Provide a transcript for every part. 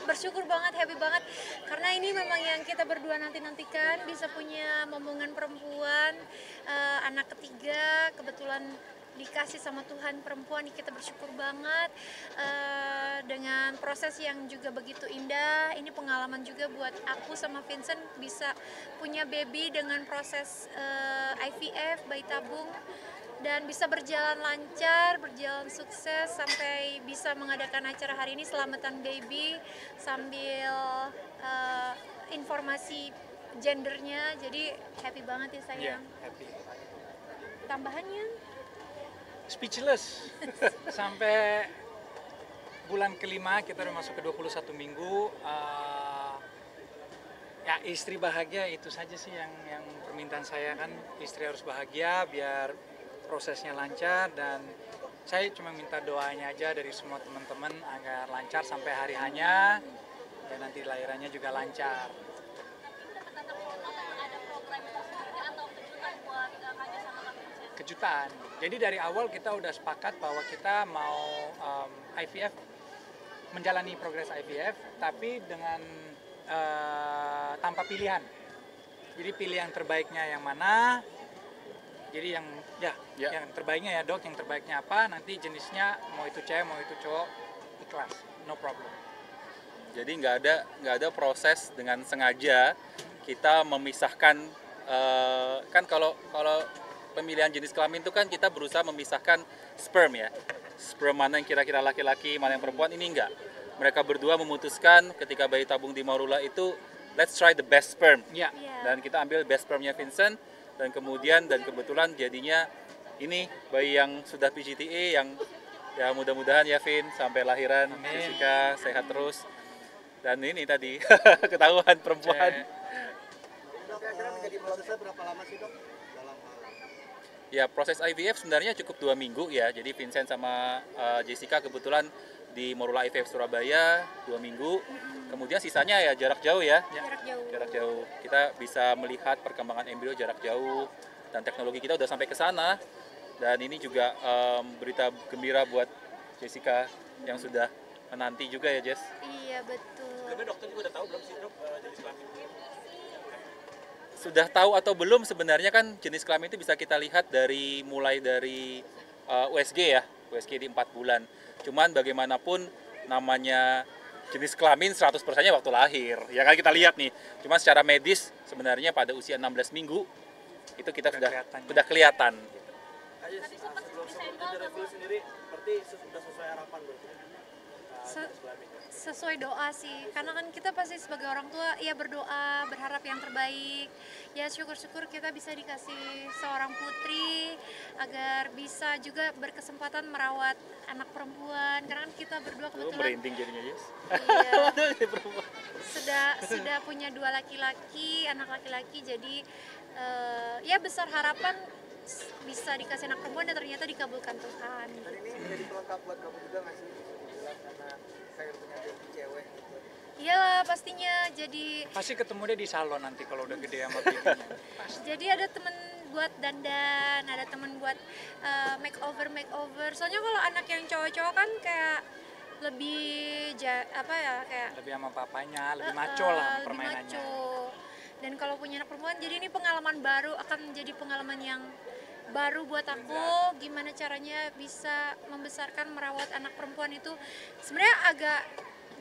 bersyukur banget, happy banget karena ini memang yang kita berdua nantikan bisa punya momongan perempuan, anak ketiga kebetulan dikasih sama Tuhan perempuan. Kita bersyukur banget dengan proses yang juga begitu indah. Ini pengalaman juga buat aku sama Vincent bisa punya baby dengan proses IVF, bayi tabung, dan bisa berjalan lancar, berjalan sukses sampai bisa mengadakan acara hari ini selamatan baby sambil informasi gendernya. Jadi happy banget ya sayang. Happy. Tambahannya Speechless. Sampai bulan kelima kita udah masuk ke 21 minggu. Ya istri bahagia itu saja sih yang permintaan saya kan, istri harus bahagia biar prosesnya lancar, dan saya cuma minta doanya aja dari semua teman-teman agar lancar sampai hari hanya, dan nanti lahirannya juga lancar. Kejutan. Jadi dari awal kita udah sepakat bahwa kita mau IVF, menjalani progres IVF, tapi dengan tanpa pilihan. Jadi pilih yang terbaiknya yang mana. Jadi yang terbaiknya ya dok, yang terbaiknya apa, nanti jenisnya mau itu cewek mau itu cowok, ikhlas, no problem. Jadi nggak ada proses dengan sengaja kita memisahkan, kan kalau pemilihan jenis kelamin itu kan kita berusaha memisahkan sperm ya, sperm mana yang kira-kira laki-laki, mana yang perempuan. Ini enggak, mereka berdua memutuskan ketika bayi tabung di Marula itu let's try the best sperm. Dan kita ambil best spermnya Vincent, dan kebetulan jadinya ini bayi yang sudah PGTA, yang ya mudah-mudahan ya Vin sampai lahiran Jessica sehat terus. Dan ini tadi ketahuan perempuan. Kira-kira menjadi prosesnya berapa lama sih dok? Ya proses IVF sebenarnya cukup 2 minggu ya. Jadi Vincent sama Jessica kebetulan di Marula IVF Surabaya 2 minggu. Kemudian sisanya ya jarak jauh ya. Jarak jauh. Kita bisa melihat perkembangan embrio jarak jauh, dan teknologi kita udah sampai ke sana. Dan ini juga berita gembira buat Jessica yang sudah menanti juga ya Jess. iya betul. Sebelumnya dokter juga udah tahu belum sih dok jenis kelamin? Sudah tahu atau belum sebenarnya kan jenis kelamin itu bisa kita lihat mulai dari USG ya, USG di 4 bulan. Cuman bagaimanapun namanya jenis kelamin 100%-nya waktu lahir. Ya kan kita lihat nih. Cuma secara medis sebenarnya pada usia 16 minggu itu kita sudah kelihatan. Sebelum review sendiri, berarti sudah sesuai harapan berarti? Sesuai doa sih, karena kan kita pasti sebagai orang tua ya berdoa, berharap yang terbaik. Ya syukur-syukur kita bisa dikasih seorang putri agar bisa juga berkesempatan merawat anak perempuan, karena kan kita berdua kebetulan Merinding jadinya Yes. Iya, sudah punya 2 laki-laki, anak laki-laki. Jadi ya besar harapan bisa dikasih anak perempuan, dan ternyata dikabulkan Tuhan. Dan ini menjadi pelengkap buat kamu juga nggak sih? Karena saya punya baby cewek gitu. Iyalah pastinya, jadi Pasti ketemu dia di salon nanti kalau udah gede sama babynya. jadi ada temen buat dandan, ada temen buat makeover. Soalnya kalau anak yang cowok-cowok kan kayak lebih kayak Lebih sama papanya, lebih maco lah lebih permainannya. maco. Dan kalau punya anak perempuan, jadi ini pengalaman baru, akan menjadi pengalaman yang baru buat aku. Gimana caranya bisa membesarkan, merawat anak perempuan itu sebenarnya agak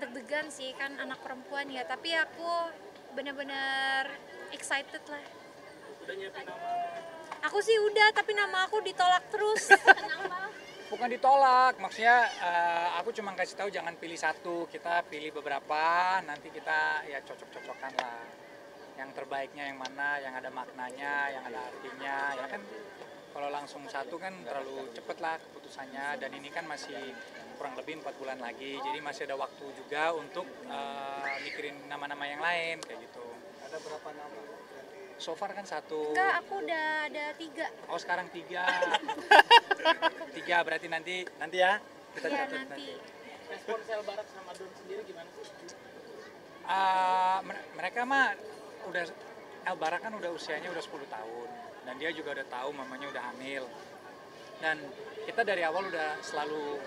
deg-degan sih, kan anak perempuan ya, tapi aku benar-benar excited lah. Udah nyiapin nama? Aku sih udah, tapi nama aku ditolak terus. Kenapa? Bukan ditolak, maksudnya aku cuma kasih tahu jangan pilih satu, kita pilih beberapa, nanti kita ya cocok-cocokan lah. Yang terbaiknya yang mana, yang ada maknanya, yang ada artinya, ya kan. Kalau langsung satu kan terlalu cepet lah keputusannya, dan ini kan masih kurang lebih 4 bulan lagi, jadi masih ada waktu juga untuk mikirin nama-nama yang lain kayak gitu. Ada berapa nama? So far kan 1. Enggak, aku udah ada 3. Oh sekarang 3. 3 berarti nanti ya kita Iya catat nanti. Respon sel Barak sama Don sendiri gimana sih? Mereka mah udah, El Bara kan udah usianya udah 10 tahun, dan dia juga udah tahu mamanya udah hamil. Dan kita dari awal udah selalu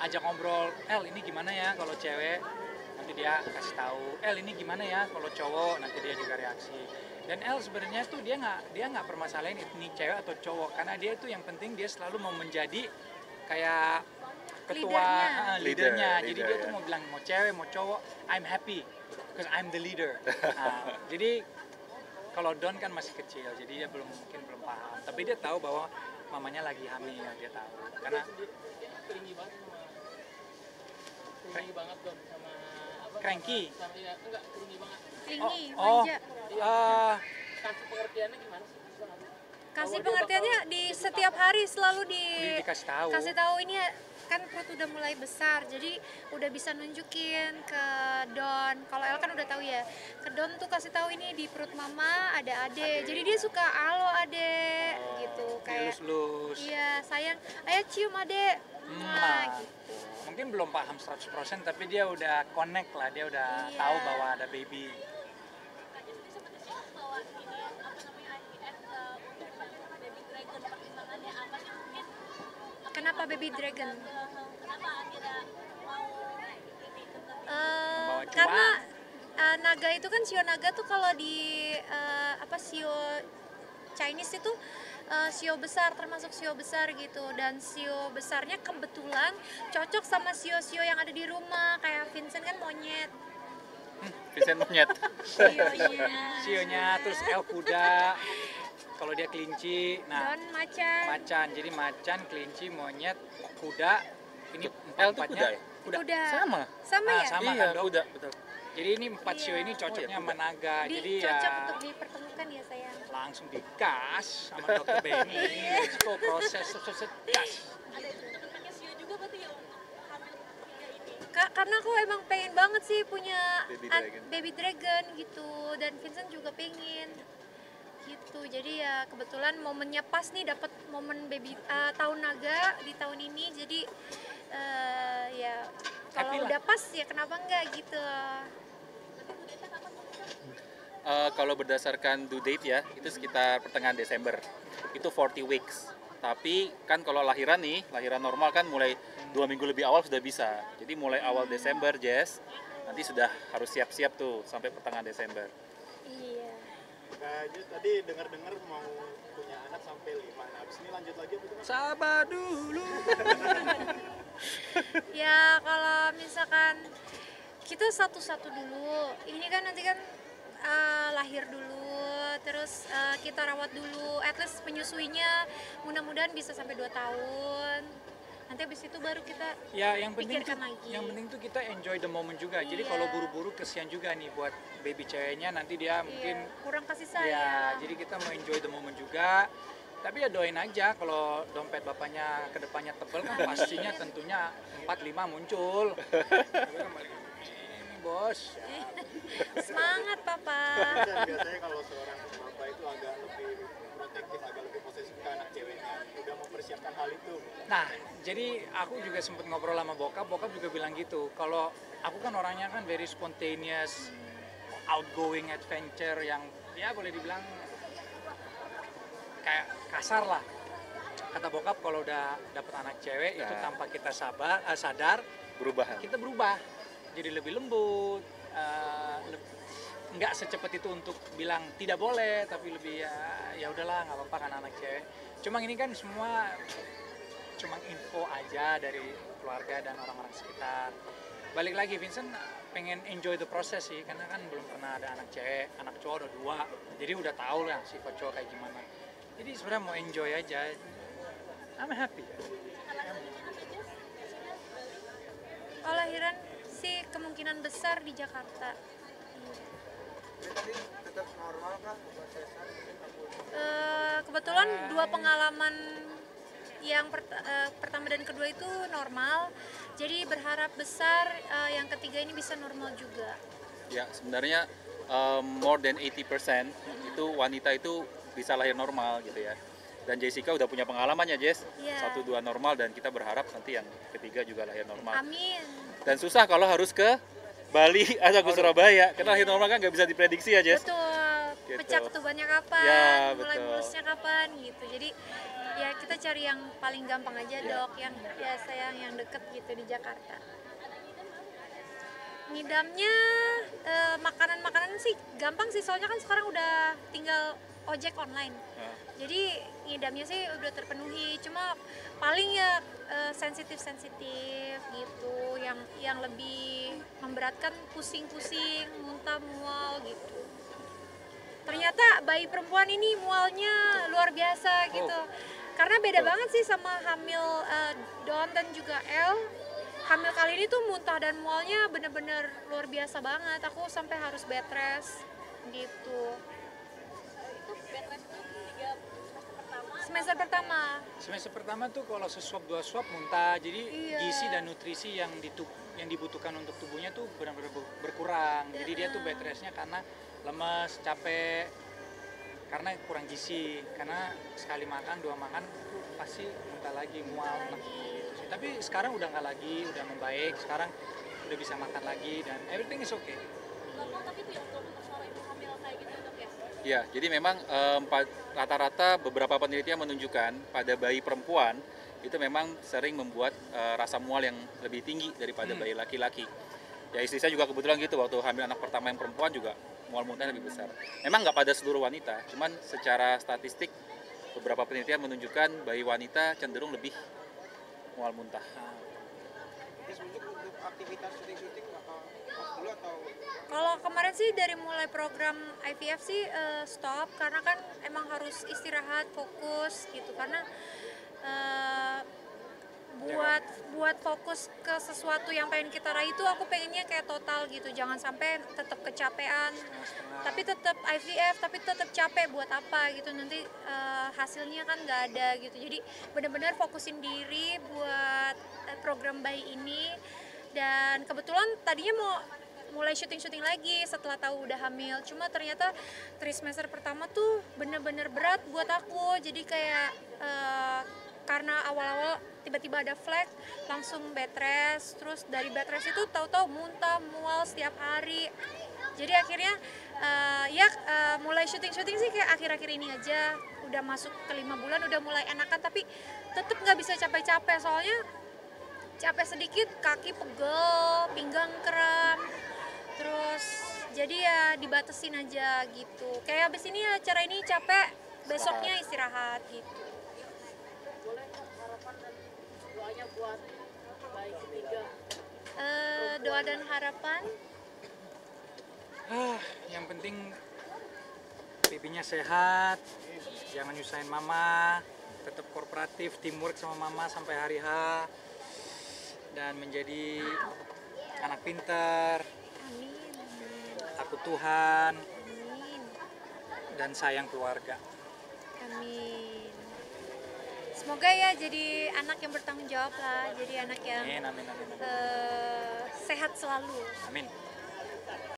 ajak ngobrol, El ini gimana ya kalau cewek, nanti nanti dia kasih tahu ini gimana ya kalau cowok, nanti dia juga reaksi. Dan sebenarnya tuh dia nggak permasalahin ini cewek atau cowok, karena dia itu yang penting dia selalu mau menjadi kayak ketua leadernya. Jadi dia tuh mau bilang mau cewek mau cowok, I'm happy because I'm the leader. Jadi kalau Don kan masih kecil, jadi dia mungkin belum paham. Tapi dia tahu bahwa mamanya lagi hamil, dia tahu. Karena clingy banget Don sama apa? Cranky. Sama ya enggak clingy banget. Clingy, manja. Kasih pengertiannya gimana sih? Kasih pengertiannya di setiap hari selalu dikasih tahu. Kasih tahu ini kan perut udah mulai besar, jadi udah bisa nunjukin ke Don. Kalau El kan udah tahu ya, ke Don tuh kasih tahu ini di perut mama ada ade. Jadi dia suka halo ade gitu, kayak lus-lus. iya sayang, ayo cium ade. Gitu. Mungkin belum paham 100% tapi dia udah connect lah, dia udah tahu bahwa ada baby. Kenapa baby dragon? Karena naga itu kan shio naga tuh kalau di shio Chinese itu shio besar, termasuk shio besar gitu, dan shio besarnya kebetulan cocok sama shio-shio yang ada di rumah, kayak Vincent kan monyet. Vincent monyet. Sionya terus El kuda. Kalau dia kelinci, nah Don macan. Jadi macan, kelinci, monyet, kuda. Ini El tuh empatnya Kuda. Sama. Sama ya? sama Iya, kan, Dok? kuda, betul. Jadi ini 4 sio ini cocoknya sama naga. Jadi Cocok untuk dipertemukan ya sayang. langsung dikas sama dokter Benny. Let's go proses gas. Karena aku emang pengen banget sih punya Baby dragon. baby dragon gitu, dan Vincent juga pengen gitu. Jadi ya kebetulan momennya pas nih, dapat momen baby tahun naga di tahun ini. Jadi ya kalau Happy lah. udah pas ya kenapa enggak gitu. Kalau berdasarkan due date ya, itu sekitar pertengahan Desember. Itu 40 weeks. Tapi kan kalau lahiran normal kan mulai 2 minggu lebih awal sudah bisa. Jadi mulai awal Desember, Jess, nanti sudah harus siap-siap tuh sampai pertengahan Desember. Iya. Tadi dengar-dengar mau punya anak sampai 5. Nah, abis ini lanjut lagi apa gimana? Sabar dulu. Ya kalau misalkan kita satu-satu dulu, ini kan nanti kan lahir dulu, terus kita rawat dulu, at least penyusuinya mudah-mudahan bisa sampai 2 tahun. Nanti habis itu baru kita Ya yang penting pikirkan tuh, lagi. yang penting tuh kita enjoy the moment juga. Jadi Iya. kalau buru-buru kesian juga nih buat baby ceweknya, nanti dia mungkin kurang kasih ya, sayang. jadi kita mau enjoy the moment juga. Tapi ya doain aja kalau dompet bapaknya kedepannya tebel kan pastinya tentunya 4-5 muncul. Tapi kan balik, ini bos. Ya. Semangat papa. Dan biasanya kalau seorang bapak itu agak lebih protektif, agak lebih posesif ke anak ceweknya. Udah mempersiapkan hal itu. Nah, jadi aku juga sempat ngobrol sama bokap juga bilang gitu. Kalau aku kan orangnya kan very spontaneous, outgoing adventure yang ya boleh dibilang kayak kasar lah. Kata bokap kalau udah dapet anak cewek itu tanpa kita sadar Perubahan. kita berubah jadi lebih lembut, nggak secepat itu untuk bilang tidak boleh, tapi lebih ya udahlah nggak apa-apa kan anak cewek. Cuma ini kan semua cuma info aja dari keluarga dan orang-orang sekitar. Balik lagi Vincent pengen enjoy the process sih, karena kan belum pernah ada anak cewek, anak cowok udah 2, jadi udah tahu lah sifat cowok kayak gimana. Jadi sebenarnya mau enjoy aja. I'm happy. Kalau lahiran sih kemungkinan besar di Jakarta. Jadi tadi tetap normal kah? Sesar? Kebetulan 2 pengalaman yang pertama dan kedua itu normal. Jadi berharap besar yang ketiga ini bisa normal juga. Ya, sebenarnya more than 80% itu wanita itu bisa lahir normal gitu ya. Dan Jessica udah punya pengalamannya, Jess. Iya. 1-2 normal, dan kita berharap nanti yang ketiga juga lahir normal. Amin. Dan susah kalau harus ke Bali atau ke Surabaya. Karena lahir normal kan nggak bisa diprediksi ya, Jess. Betul. Gitu. Pecah ketubannya kapan, Ya, mulai betul. mulusnya kapan gitu. Jadi ya kita cari yang paling gampang aja, Ya. Dok, yang biasa yang deket gitu di Jakarta. Ngidamnya makanan-makanan sih gampang sih, soalnya kan sekarang udah tinggal ojek online. Jadi ngidamnya sih udah terpenuhi, cuma paling ya sensitif-sensitif gitu, yang lebih memberatkan pusing-pusing, muntah, mual gitu. Ternyata bayi perempuan ini mualnya luar biasa gitu. Karena beda banget sih sama hamil Don dan juga El. Hamil kali ini tuh muntah dan mualnya bener-bener luar biasa banget. Aku sampai harus bed rest gitu. Itu bed rest itu 3 semester pertama. Semester pertama. Semester pertama tuh kalau sesuap 2 suap muntah, jadi Iya. gizi dan nutrisi yang dibutuhkan untuk tubuhnya tuh benar-benar berkurang. Jadi dia tuh bed restnya karena lemes, capek, karena kurang gizi. Karena sekali makan, 2 makan tuh pasti muntah lagi, mual. Nah, gitu sih. Tapi sekarang udah nggak lagi, udah membaik. Sekarang udah bisa makan lagi dan everything is okay. Tapi itu yang untuk seorang ibu hamil kayak gitu Dok ya? Ya, jadi memang rata-rata beberapa penelitian menunjukkan pada bayi perempuan itu memang sering membuat rasa mual yang lebih tinggi daripada bayi laki-laki. Ya istri saya juga kebetulan gitu, waktu hamil anak pertama yang perempuan juga mual muntahnya lebih besar. Memang nggak pada seluruh wanita, cuman secara statistik beberapa penelitian menunjukkan bayi wanita cenderung lebih mual muntah. Terus untuk aktivitas syuting-syuting off dulu atau Kalau kemarin sih dari mulai program IVF sih stop, karena kan emang harus istirahat, fokus gitu. Karena buat fokus ke sesuatu yang pengen kita raih itu aku pengennya kayak total gitu, jangan sampai tetap kecapean tapi tetap IVF tapi tetap capek, buat apa gitu, nanti hasilnya kan nggak ada gitu. Jadi benar-benar fokusin diri buat program bayi ini. Dan kebetulan tadinya mau mulai syuting-syuting lagi setelah tahu udah hamil, cuma ternyata trimester pertama tuh bener-bener berat buat aku. Jadi kayak karena awal-awal tiba-tiba ada flag, langsung bed rest, terus dari bed rest itu tahu-tahu muntah, mual setiap hari. Jadi akhirnya mulai syuting-syuting sih kayak akhir-akhir ini aja, udah masuk ke 5 bulan udah mulai enakan, tapi tetap nggak bisa capek-capek, soalnya capek sedikit kaki pegel, pinggang kram, terus jadi ya dibatesin aja gitu. Kayak abis ini acara ini capek, besoknya istirahat gitu. Boleh harapan dan doanya buat bayi ketiga. Doa dan harapan Yang penting babynya sehat, jangan nyusahin mama, tetap kooperatif, teamwork sama mama sampai hari H, dan menjadi anak pintar, amin, takut Tuhan, amin, dan sayang keluarga. amin. Semoga ya jadi anak yang bertanggung jawab lah, jadi anak yang Amin, amin, amin, amin. sehat selalu. Amin.